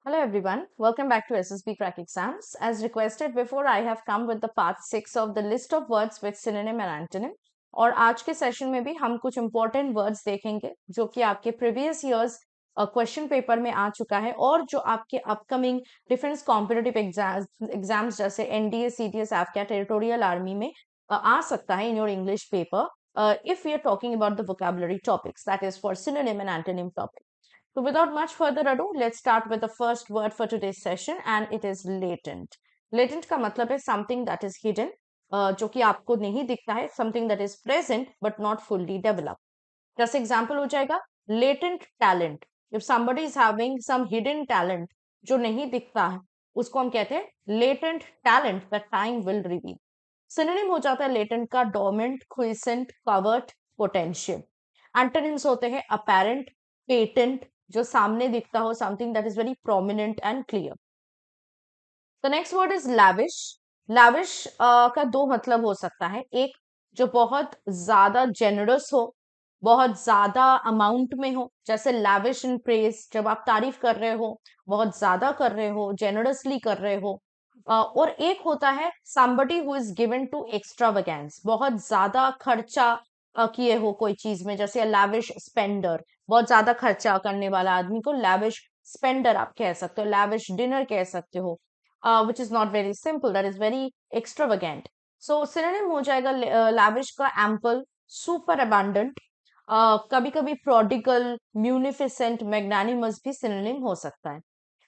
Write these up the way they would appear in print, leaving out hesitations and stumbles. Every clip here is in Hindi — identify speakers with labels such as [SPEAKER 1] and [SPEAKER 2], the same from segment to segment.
[SPEAKER 1] Hello everyone, welcome back to SSB Crack Exams. As requested before, I have come with the part 6 of the list of words with synonym and antonym. और आज के सेशन में भी हम कुछ इंपॉर्टेंट वर्ड्स देखेंगे जो कि आपके प्रीवियस ईयर्स क्वेश्चन पेपर में आ चुका है और जो आपके अपकमिंग डिफेंस कॉम्पिटिटिव एग्जाम्स जैसे NDA CDS AFCAT territorial army में आ सकता है in your English paper if we are talking about the vocabulary topics that is for synonym and antonym topic. So without much further ado, let's start with the first word for today's session and it is latent. Latent का मतलब है something that is hidden, जो कि आपको नहीं दिखता है, something that is present but not fully developed. जैसे example हो जाएगा latent talent. If somebody is having some hidden talent जो नहीं दिखता है, उसको हम कहते हैं latent talent that time will reveal. Synonym हो जाता है latent का dormant, quiescent, covert, potential. Antonyms होते हैं apparent, patent, जो सामने दिखता हो, something that is very prominent and clear. The next word is lavish. Lavish का दो मतलब हो सकता है. एक जो बहुत ज्यादा जेनरस हो, बहुत ज्यादा अमाउंट में हो, जैसे लैविश इन प्रेज, जब आप तारीफ कर रहे हो, बहुत ज्यादा कर रहे हो, जेनरसली कर रहे हो. और एक होता है somebody who is given to extravagance, बहुत ज्यादा खर्चा किए हो कोई चीज में, जैसे लैविश स्पेंडर, बहुत ज्यादा खर्चा करने वाला आदमी को लैविश स्पेंडर आप कह सकते हो, लैविश डिनर कह सकते हो, which is not very simple, that is very extravagant. So synonym हो जाएगा लैविश का एम्पल, सुपर अबंडेंट, कभी कभी प्रोडिगल, म्यूनिफिसेंट, मैग्नानिमस भी सिनोनिम हो सकता है.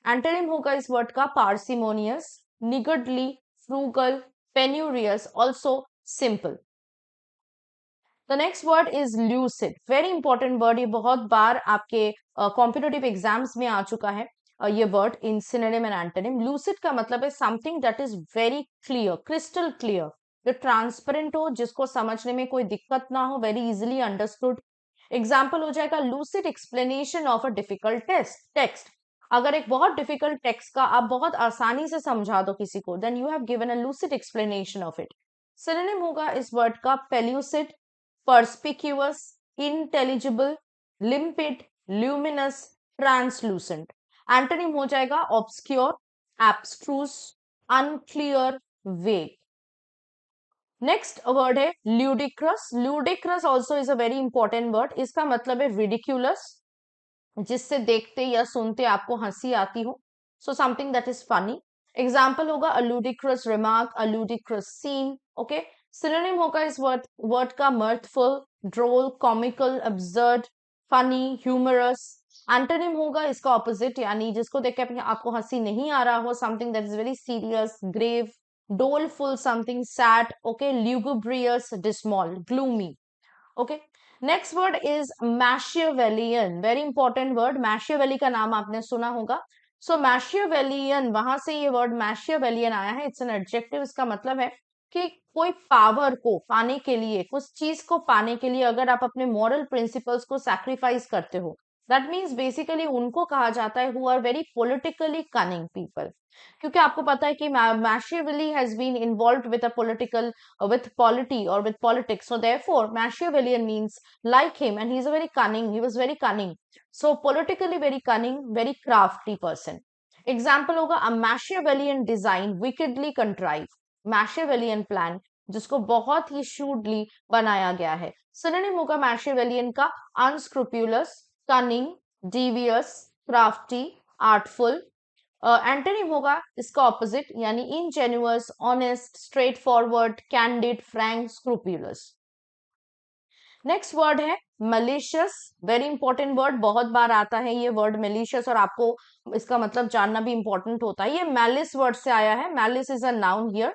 [SPEAKER 1] एंटोनिम होगा इस वर्ड का parsimonious, niggardly, frugal, penurious, also simple. The next word is lucid. Very important word, ये बहुत बार आपके कॉम्पिटिटिव एग्जाम्स में आ चुका है. ये word in synonym and antonym. Lucid का मतलब है something that is very clear, crystal clear, जो ट्रांसपेरेंट हो, जिसको समझने में कोई दिक्कत ना हो, वेरी इजिली अंडरस्टूड. एग्जाम्पल हो जाएगा lucid explanation of a difficult text. अगर एक बहुत डिफिकल्ट टेक्स्ट का आप बहुत आसानी से समझा दो किसी को, then you have given a lucid explanation of it. Synonym होगा इस वर्ड का पेल्यूसिड, perspicuous, intelligible, limpid, luminous, translucent. Antonym हो जाएगा obscure, abstruse, unclear, vague. Next word है ludicrous. Ludicrous also is a very important word. इसका मतलब है ridiculous, जिससे देखते या सुनते आपको हंसी आती हो. So something that is funny. Example होगा a ludicrous remark, a ludicrous scene. Okay. Synonym होगा इस वर्ड का mirthful, droll, comical, absurd, funny, humorous. Antonym होगा इसका ऑपोजिट, यानी जिसको देख के आपको हंसी नहीं आ रहा हो, something that is very serious, grave, doleful, something sad. Okay, lugubrious, dismal, gloomy. Okay. Next word is Machiavellian. Very important word. Machiavelli का नाम आपने सुना होगा. सो मैशियावेलियन, वहां से ये वर्ड मैशियावेलियन आया है. It's an adjective. इसका मतलब है कि कोई पावर को पाने के लिए, कुछ चीज को पाने के लिए अगर आप अपने मॉरल प्रिंसिपल्स को सैक्रिफाइस करते हो, दैट मीन्स बेसिकली उनको कहा जाता है who are very politically cunning people. क्योंकि आपको पता है कि Machiavelli has been involved with a political, with polity or with politics. So therefore, Machiavellian means like him, and he's a very cunning. He was very cunning. So politically very cunning, very crafty person. Example होगा a Machiavellian design, wickedly contrived. Machiavellian plan, जिसको बहुत ही shrewdly बनाया गया है. Synonym होगा Machiavellian का unscrupulous, cunning, devious, crafty, artful. Antonym होगा इसका ऑपोजिट, यानी ingenuous, honest, straightforward, candid, frank, scrupulous. Next word है मलिशियस. वेरी इंपॉर्टेंट वर्ड, बहुत बार आता है ये वर्ड मलिशियस, और आपको इसका मतलब जानना भी इंपॉर्टेंट होता है. ये मैलिस वर्ड से आया है. Malice is a noun here.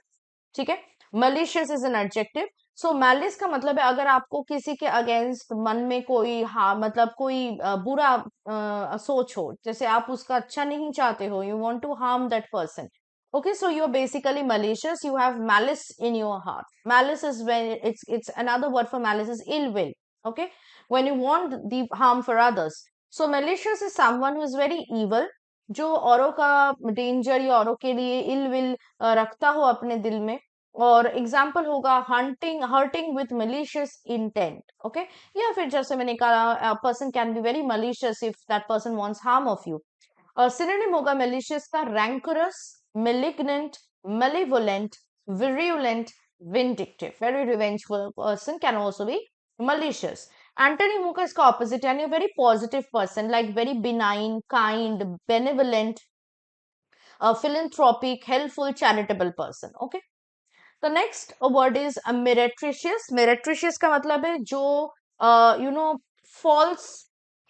[SPEAKER 1] ठीक है. Malicious is an adjective. So malice का मतलब है अगर आपको किसी के अगेंस्ट मन में कोई मतलब कोई बुरा सोच हो, जैसे आप उसका अच्छा नहीं चाहते हो, you want to harm that person. Okay, so you're basically malicious. You have malice in your heart. Malice is when it's another word for malice is ill will. Okay, when you want the harm for others. So malicious is someone who is very evil, जो औरों का डेंजर या औरों के लिए इल विल रखता हो अपने दिल में. और एग्जाम्पल होगा hunting, hurting with malicious intent. Okay. या फिर जैसे मैंने कहा person can be very malicious if that person wants harm of you. Synonym होगा malicious का rancorous, malignant, malevolent, virulent, vindictive. Very revengeful person can also be malicious. Antonym होगा इसका opposite यानी a very positive person, like very benign, kind, benevolent, philanthropic, helpful, charitable person. Okay. The next word is meretricious. Meretricious का मतलब है जो false,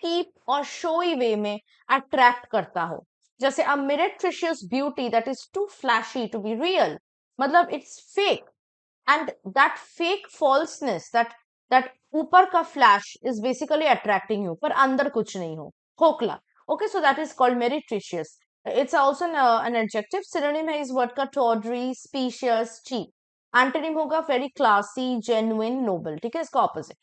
[SPEAKER 1] cheap और showy way में attract करता हो. जैसे a meretricious beauty that is too flashy to be real. मतलब it's fake, and that fake falseness, that ऊपर का flash is basically attracting you, पर अंदर कुछ नहीं हो, खोखला. Okay, so that is called meretricious. It's also an adjective. Synonym है इस word का tawdry, specious, cheap. Antonym होगा very classy, genuine, noble. ठीक है, इसका opposite.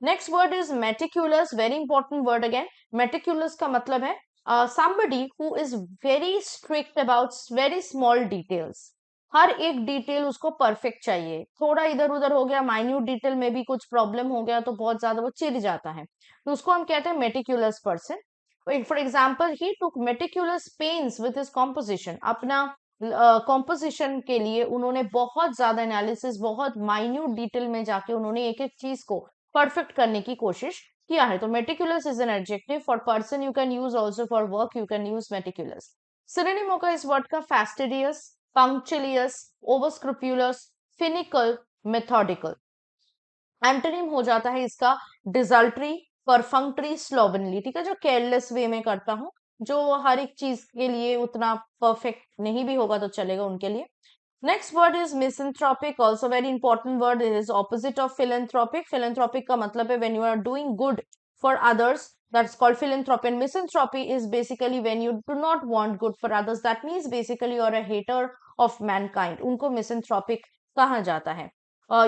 [SPEAKER 1] Next word is meticulous. Very important word again. Meticulous का मतलब है somebody who is very strict about very small details. हर एक डिटेल उसको परफेक्ट चाहिए. थोड़ा इधर उधर हो गया, माइन्यूट डिटेल में भी कुछ प्रॉब्लम हो गया तो बहुत ज्यादा वो चिढ़ जाता है, तो उसको हम कहते हैं meticulous person. For example, he took meticulous pains with his composition. अपना कॉम्पोजिशन के लिए उन्होंने बहुत ज्यादा एनालिसिस, बहुत माइन्यूट डिटेल में जाके उन्होंने एक एक चीज को परफेक्ट करने की कोशिश किया है. तो meticulous is an adjective. For person you can use also, for work you can use meticulous. Synonym होगा इस वर्ड का फैस्टिडियस, punctilious, overscrupulous, finical, methodical. Antonym हो जाता है इसका डिजल्ट्री, परफंक्ट्री, स्लोवेनली. ठीक है, जो केयरलेस वे में करता हूँ, जो हर एक चीज के लिए उतना परफेक्ट नहीं भी होगा तो चलेगा उनके लिए. Next word is misanthropic. Also very important word. It is opposite of philanthropic. Philanthropic का मतलब है when you are doing good for others, that's called philanthropy. And misanthropy is basically when you do not want good for others. That means basically you're a hater of mankind. उनको misanthropic कहा जाता है,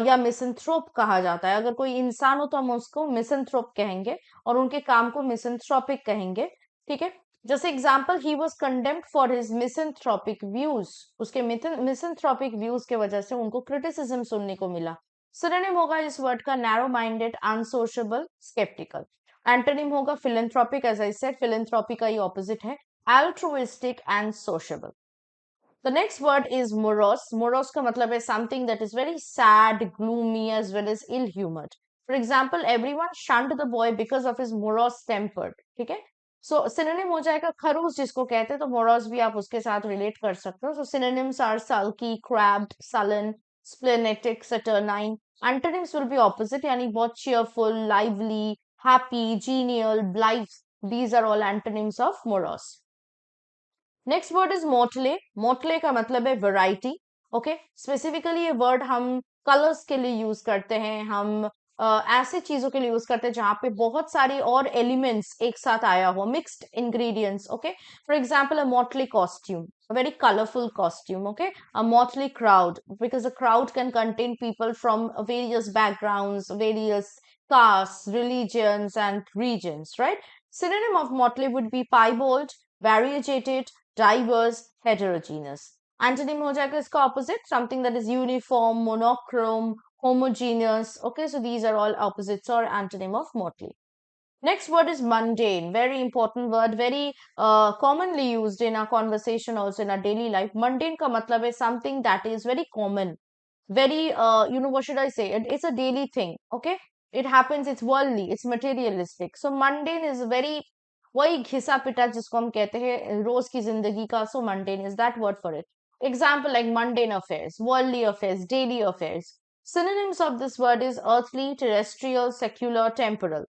[SPEAKER 1] या मिसंथ्रोप कहा जाता है. अगर कोई इंसान हो तो हम उसको मिसंथ्रोप कहेंगे और उनके काम को मिसंथ्रोपिक कहेंगे. ठीक है, जैसे example, he was condemned for his misanthropic views. उसके मिसंथ्रोपिक व्यूज के वजह से उनको क्रिटिसिज्म सुनने को मिला. सिनोनिम होगा इस वर्ड का narrow minded, unsociable, sceptical. Antonym होगा philanthropic. As I said, philanthropy का ही ऑपोजिट है altruistic and sociable. The next word is morose. Morose का मतलब है something that is very sad, gloomy, as well as ill-humored. For example, everyone shunned the boy because of his morose temper. ठीक है, so synonym हो जाएगा खरूस, जिसको कहते हैं, तो morose भी आप उसके साथ relate कर सकते हो. So synonyms are sulky, crabbed, sullen, splenetic, saturnine. Antonyms will be opposite, यानी बहुत cheerful, lively, happy, genial, blithe. These are all antonyms of morose. Next word is मोटले. मोटले का मतलब है वेराइटी. ओके, स्पेसिफिकली ये वर्ड हम कलर्स के लिए यूज करते हैं, हम ऐसे चीजों के लिए यूज करते हैं जहां पे बहुत सारी और एलिमेंट्स एक साथ आया हो, mixed ingredients. Okay, for example, a motley costume, a very colorful costume. Okay, a motley crowd, because a crowd can contain people from various backgrounds, various castes, religions, and regions, right? Synonym of motley would be piebald, variegated, diverse, heterogeneous. Antonym हो जाएगा इसका opposite, something that is uniform, monochrome, homogeneous. Okay, so these are all opposites or antonym of motley. Next word is mundane. Very important word, very commonly used in our conversation, also in our daily life. Mundane का मतलब है something that is very common, very what should I say? It's a daily thing. Okay, it happens. It's worldly. It's materialistic. So mundane is very, वही घिसा पिटा जिसको हम कहते हैं रोज की जिंदगी का. So mundane is that word for it. Example like mundane affairs, worldly affairs, daily affairs. Synonyms of this word is earthly, terrestrial, secular, temporal.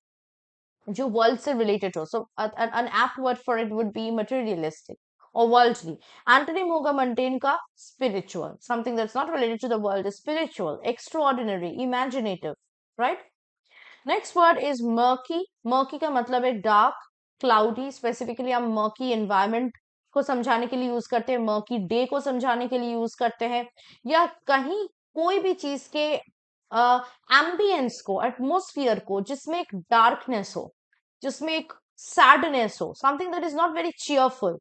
[SPEAKER 1] जो वर्ल्ड से रिलेटेड हो. सो an apt word for it would be materialistic or worldly. Antonym होगा mundane का spiritual. Something that's not related to the world is spiritual, extraordinary, imaginative, right? Next word is murky. Murky का मतलब है dark, cloudy. Specifically हम murky environment को समझाने के लिए यूज करते हैं, murky day को समझाने के लिए यूज करते हैं, या कहीं कोई भी चीज के एम्बियंस को, एटमोस्फियर को, जिसमें एक डार्कनेस हो, जिसमें एक सैडनेस हो, something that is not very cheerful.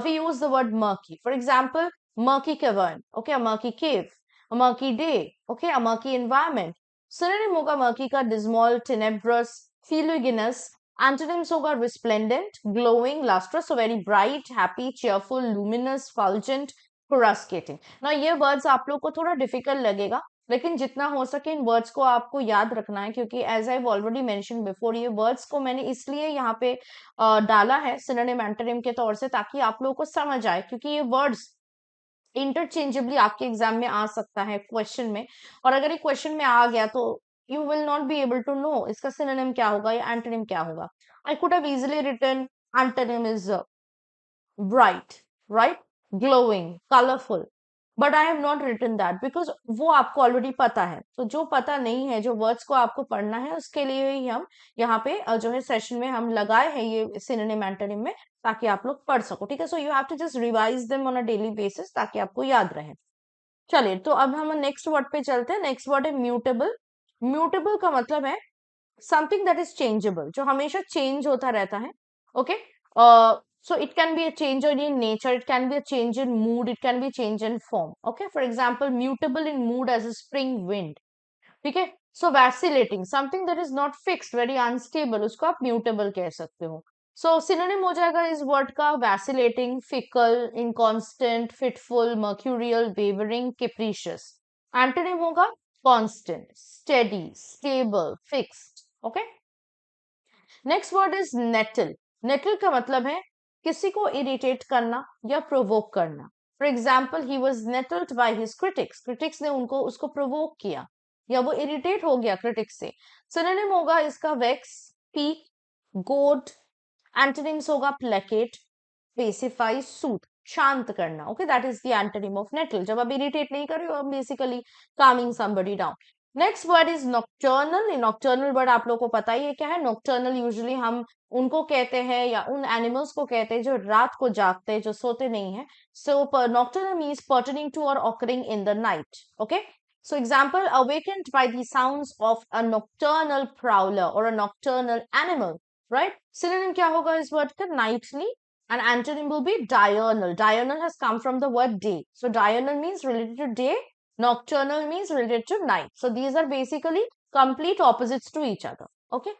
[SPEAKER 1] We use the word murky. For example, murky cavern. Okay, a murky cave, a murky day. Okay, a murky environment. Synonym होगा murky का dismal, tenebrous, fuliginous, एंटोनिम्स होगा resplendent, glowing, lustrous, so very bright, happy, cheerful, luminous, fulgent, coruscating. ना ये वर्ड्स आप लोग को थोड़ा डिफिकल्ट लगेगा, लेकिन जितना हो सके इन वर्ड्स को आपको याद रखना है, क्योंकि as I already mention before, ये वर्ड्स को मैंने इसलिए यहाँ पे डाला है सिनोनिम एंटोनिम के तौर से, ताकि आप लोगों को समझ आए, क्योंकि ये वर्ड्स इंटरचेंजेबली आपके एग्जाम में आ सकता है क्वेश्चन में, और अगर ये क्वेश्चन में आ गया तो you will not be able to know इसका सिनोनिम क्या होगा या एंटोनिम क्या होगा. I could have easily written antonym is bright, right, glowing, colorful, but I have not written that because वो आपको ऑलरेडी पता है. तो जो पता नहीं है, जो वर्ड्स को आपको पढ़ना है, उसके लिए ही हम यहाँ पे जो है सेशन में हम लगाए हैं ये सिनोनिम एंटोनिम में, ताकि आप लोग पढ़ सको. ठीक है, so you have to just revise them on a daily basis ताकि आपको याद रहे. चलिए, तो अब हम नेक्स्ट वर्ड पे चलते हैं. नेक्स्ट वर्ड है म्यूटेबल. म्यूटेबल का मतलब है समथिंग दैट इज चेंजेबल, जो हमेशा चेंज होता रहता है. Okay, so it can be a change in nature, it can be a change in mood, it can be a change in form. Okay, for example, mutable in mood as a spring wind. ठीक है, so vacillating, something that is not fixed, very unstable, उसको आप mutable कह सकते हो. So synonym हो जाएगा इस word का vacillating, fickle, inconstant, fitful, mercurial, wavering, capricious. Antonym होगा constant, steady, stable, fixed. Okay, next word is nettle. Nettle का मतलब है किसी को इरिटेट करना या प्रोवोक करना. For example, he was nettled by his critics. Critics ने उसको प्रोवोक किया या वो इरिटेट हो गया क्रिटिक्स से. सिनोनिम होगा इसका वेक्स, पीक, गोड. एंटोनिम्स होगा प्लेकेट, पेसिफाई, सूथ, शांत करना. Okay, that is the antonym of nettle. जब आप इरिटेट नहीं कर रहे हो, आप basically calming somebody down. Next word is nocturnal. Nocturnal word आप लोगों को पता ही है क्या है. नॉक्टर्नल यूजुअली हम उनको कहते हैं या उन एनिमल्स को कहते हैं जो रात को जागते हैं, जो सोते नहीं है. सो नॉक्टर्नल मीन्स पर्टेनिंग टू और occurring in the night. Okay, so example, awakened by the sounds of a nocturnal prowler or a nocturnal animal, right? Synonym क्या होगा इस word का? Nightly. And antonym will be diurnal. Diurnal has come from the word day. So diurnal means related to day. Nocturnal means related to night. So these are basically complete opposites to each other. Okay.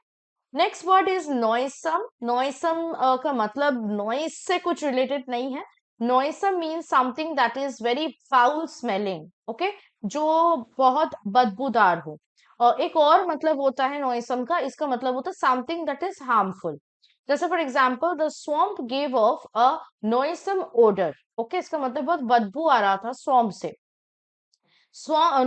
[SPEAKER 1] Next word is noisome. Noisome का मतलब नॉइस से कुछ रिलेटेड नहीं है. Noisome means something that is very foul smelling. Okay, जो बहुत बदबूदार हो. और एक और मतलब होता है नॉइसम का, इसका मतलब होता है समथिंग दैट इज हार्मफुल. जैसे for example, the swamp gave off a noisome odour. Okay, इसका मतलब बहुत बदबू आ रहा था स्वॉम्प से.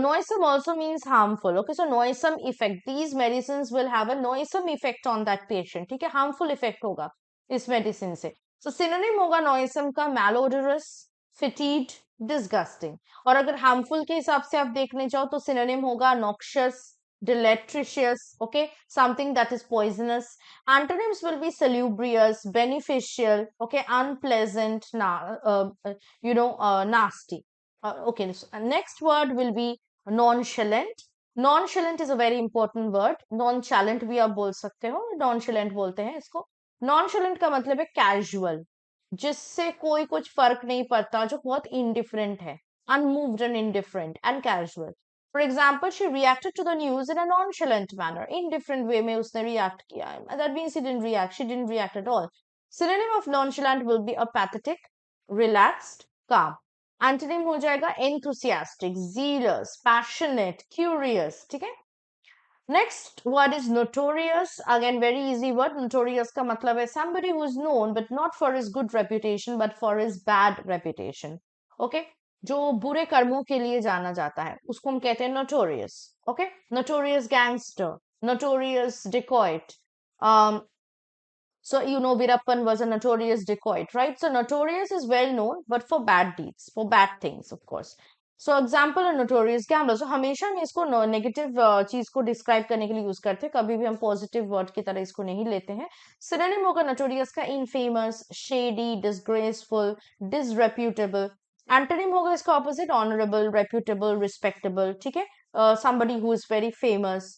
[SPEAKER 1] Noisome also means harmful. Okay, so noisome effect. These medicines will have a noisome effect on that patient. ठीक है, harmful effect होगा इस medicine से. So synonym होगा noisome का malodorous, fatigued, disgusting. और अगर harmful के हिसाब से आप देखने जाओ तो synonym होगा noxious, deleterious. Okay, something that is poisonous. Antonyms will be salubrious, beneficial. Okay, unpleasant, nasty. Okay, so next word will be nonchalant. Nonchalant is a very important word. Nonchalant भी आप बोल सकते हो, nonchalant बोलते हैं इसको. Nonchalant का मतलब है casual, जिससे कोई कुछ फर्क नहीं पड़ता, जो बहुत indifferent है. Unmoved and indifferent and casual. For example, she reacted to the news in a nonchalant manner. Indifferent way में उसने react किया. That means she didn't react. She didn't react at all. Synonym of nonchalant will be apathetic, relaxed, calm. Antonym हो जाएगा enthusiastic, zealous, passionate, curious. ठीक है. Next word is notorious. Again very easy word. notorious का मतलब है somebody who is known but not for his good reputation but for his bad reputation. Okay, जो बुरे कर्मों के लिए जाना जाता है उसको हम कहते हैं notorious. Okay, notorious gangster, notorious dacoit. So, you know, Virappan was a notorious dacoit, right? So, notorious is well known, but for bad deeds, for bad things, of course. So, example, a notorious gambler. So, हमेशा हम इसको नेगेटिव चीज को डिस्क्राइब करने के लिए यूज करते हैं, कभी भी हम पॉजिटिव वर्ड की तरह इसको नहीं लेते हैं. सिनोनिम होगा नोटोरियस का इनफेमस, शेडी, डिसग्रेसफुल, डिसरेप्यूटेबल. एंटोनिम होगा इसका ऑपोजिट, ऑनरेबल, रेप्यूटेबल, रिस्पेक्टेबल. ठीक है, somebody who is very famous.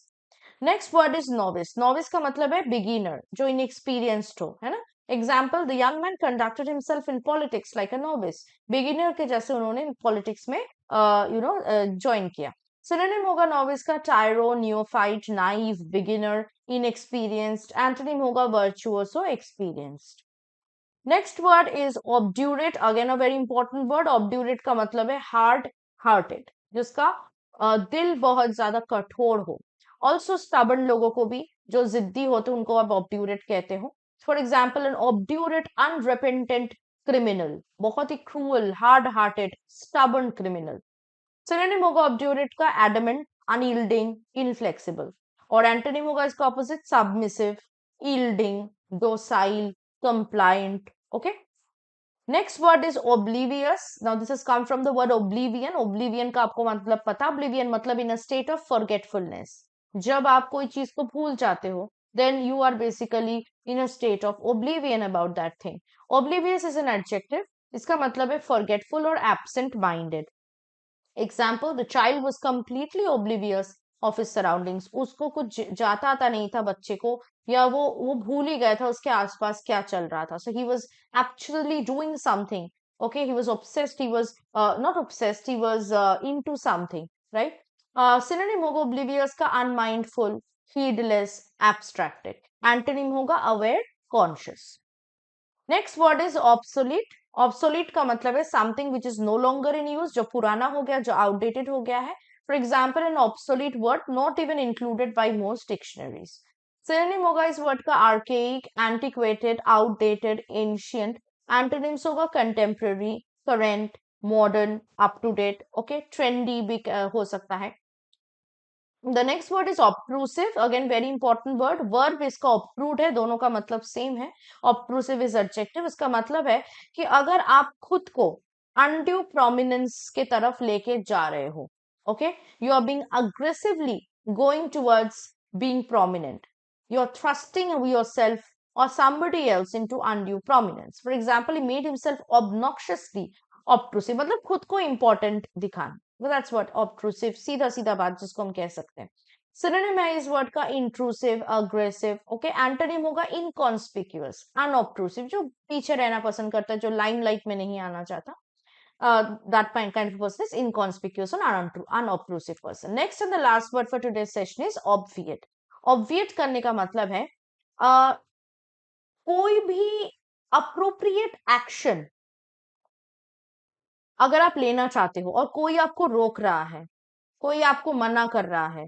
[SPEAKER 1] Next word is novice. Novice का मतलब है बिगिनर, जो इनएक्सपीरियंस्ड हो, है ना. Example, the young man conducted himself in politics like a novice. Beginner के जैसे उन्होंने पॉलिटिक्स में ज्वाइन किया. सिनोनिम होगा नॉविस का tyro, neophyte, naive, beginner, inexperienced. Antonym होगा virtuoso, experienced. Next word is obdurate. Again a very important word. Obdurate का मतलब है हार्ड हार्टेड, जिसका दिल बहुत ज्यादा कठोर हो. ऑल्सो स्टबर्न लोगों को भी, जो जिद्दी होते हैं, उनको आप ऑब्ड्यूरेट कहते हो. For example an obdurate unrepentant criminal, बहुत ही cruel, hard hearted, stubborn criminal. Synonym होगा ऑब्ड्यूरेट का एडमेंट, अनयील्डिंग, इनफ्लेक्सिबल. और एंटोनिम होगा इसका opposite submissive, yielding, docile, compliant. Okay. Next word is oblivious. Now this has come from the word oblivion. Oblivion का आपको मतलब पता. Oblivion मतलब in a state of forgetfulness. जब आप कोई चीज को भूल जाते हो, then you are basically in a state of oblivion about that thing. Oblivious is an adjective. इसका मतलब है forgetful or absent minded. Example, the child was completely oblivious of his surroundings. उसको कुछ जाता आता नहीं था बच्चे को, या वो भूल ही गया था उसके आसपास क्या चल रहा था. So he was actually doing something. Okay, he was obsessed. He was not obsessed. He was into something, right? Synonym होगा oblivious का unmindful, heedless, abstracted. Antonym होगा aware, conscious. Next word is obsolete. Obsolete का मतलब है something which is no longer in use, जो पुराना हो गया, जो आउटडेटेड हो गया है. For example an obsolete word not even included by most dictionaries. Synonym होगा इस वर्ड का archaic, antiquated, outdated, ancient. Antonyms होगा contemporary, current, modern, up to date. Okay, trendy भी हो सकता है. The next word is obtrusive. Again, very important word. Verb इसका obtrude है, दोनों का मतलब सेम है. Obtrusive is adjective. इसका मतलब है कि अगर आप खुद को undue prominence के तरफ लेके जा रहे हो, okay, you are being aggressively going towards being prominent. You are thrusting yourself or somebody else into undue prominence. For example, he made himself obnoxiously obtrusive. मतलब खुद को important दिखाना. So that's what obtrusive, सीधा सीधा बात जिसको हम कह सकते हैं. Synonym है इस वर्ड का intrusive, aggressive. Okay, antonym होगा inconspicuous, unobtrusive, जो पीछे रहना पसंद करता है, जो limelight में नहीं आना चाहता. That kind of person is inconspicuous and unobtrusive person. Next and the last word for today's session is obviate. Obviate करने का मतलब है कोई भी appropriate action अगर आप लेना चाहते हो और कोई आपको रोक रहा है, कोई आपको मना कर रहा है,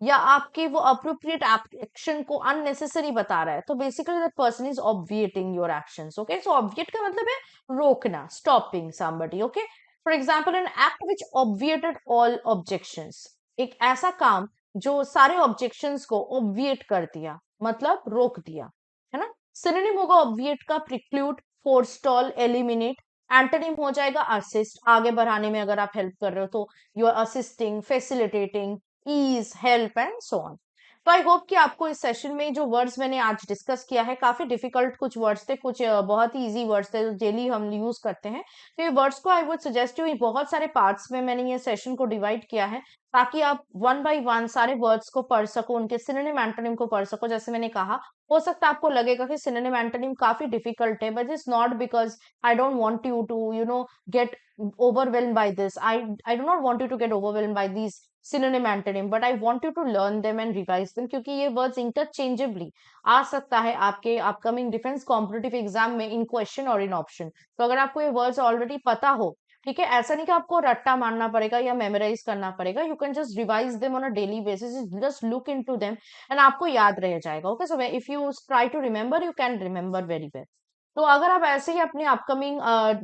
[SPEAKER 1] या आपके वो अप्रोप्रिएट एक्शन को अननेसेसरी बता रहा है, तो basically that person is obviating your actions. Okay, so obviate का मतलब है रोकना, stopping somebody. Okay, for example an act which obviated all objections. एक ऐसा काम जो सारे ऑब्जेक्शंस को ऑब्विएट कर दिया, मतलब रोक दिया, है ना. सिनोनिम होगा ऑब्विएट का प्रिक्लूड, फोरस्टॉल, एलिमिनेट. एंटोनिम हो जाएगा असिस्ट, आगे बढ़ाने में अगर आप हेल्प कर रहे हो तो you are assisting, facilitating, ease, help and so on. तो आई होप कि आपको इस सेशन में जो वर्ड्स मैंने आज डिस्कस किया है, काफी डिफिकल्ट कुछ वर्ड्स थे, कुछ बहुत ही इजी वर्ड्स थे जो डेली हम यूज करते हैं. तो ये वर्ड्स को आई वुड सजेस्ट यू, बहुत सारे पार्ट्स में मैंने ये सेशन को डिवाइड किया है ताकि आप वन बाय वन सारे वर्ड्स को पढ़ सको, उनके सिनोनिम एंटोनिम को पढ़ सको. जैसे मैंने कहा, हो सकता है आपको लगेगा कि सिनोनिम एंटोनिम काफी डिफिकल्ट है, but it's not, because I don't want you to get overwhelmed by this. I do not want you to get overwhelmed by these synonym antonym, but I want you to learn them and revise them, क्योंकि ये words interchangeably आ सकता है आपके upcoming defense competitive exam में in question और in option. तो अगर आपको ये words already पता हो, ठीक है, ऐसा नहीं कि आपको रट्टा मारना पड़ेगा या मेमोराइज करना पड़ेगा. You can just revise them on a daily basis, just look into them and आपको याद रह जाएगा. Okay, so if you try to remember, you can remember very well. तो अगर आप ऐसे ही अपने अपकमिंग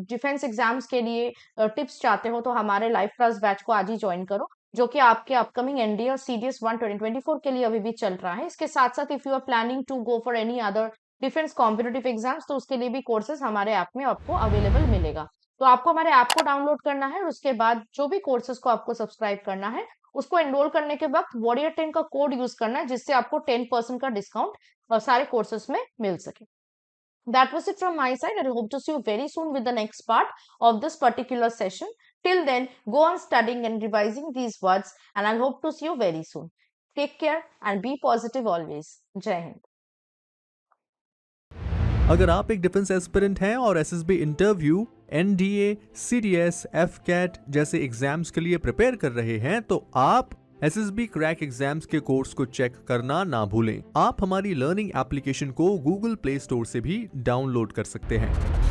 [SPEAKER 1] डिफेंस एग्जाम्स के लिए टिप्स चाहते हो, तो हमारे लाइव क्लास बैच को आज ही ज्वाइन करो, जो कि आपके अपकमिंग एनडीए और सीडीएस 1 2024 के लिए अभी भी चल रहा है. इसके साथ साथ if you are planning to go for any other defence competitive exams, तो उसके लिए भी कोर्सेज हमारे ऐप में आपको अवेलेबल मिलेगा. तो आपको हमारे ऐप को डाउनलोड करना है और उसके बाद जो भी कोर्सेज को आपको सब्सक्राइब करना है, उसको एनरोल करने के वक्त वॉरियर 10 का कोड यूज करना है, जिससे आपको 10% का डिस्काउंट सारे कोर्सेज में मिल सके. That was it from my side. I hope to see you very soon with the next part of this particular session. Till then, go on studying and revising these words, and I hope to see you very soon. Take care and be positive always. Jai Hind.
[SPEAKER 2] अगर आप एक डिफेंस एस्पिरेंट हैं और SSB interview, NDA, CDS, AFCAT जैसे एग्जाम्स के लिए प्रिपेयर कर रहे हैं तो आप एसएसबी क्रैक एग्जाम्स के कोर्स को चेक करना ना भूलें। आप हमारी लर्निंग एप्लीकेशन को गूगल प्ले स्टोर से भी डाउनलोड कर सकते हैं।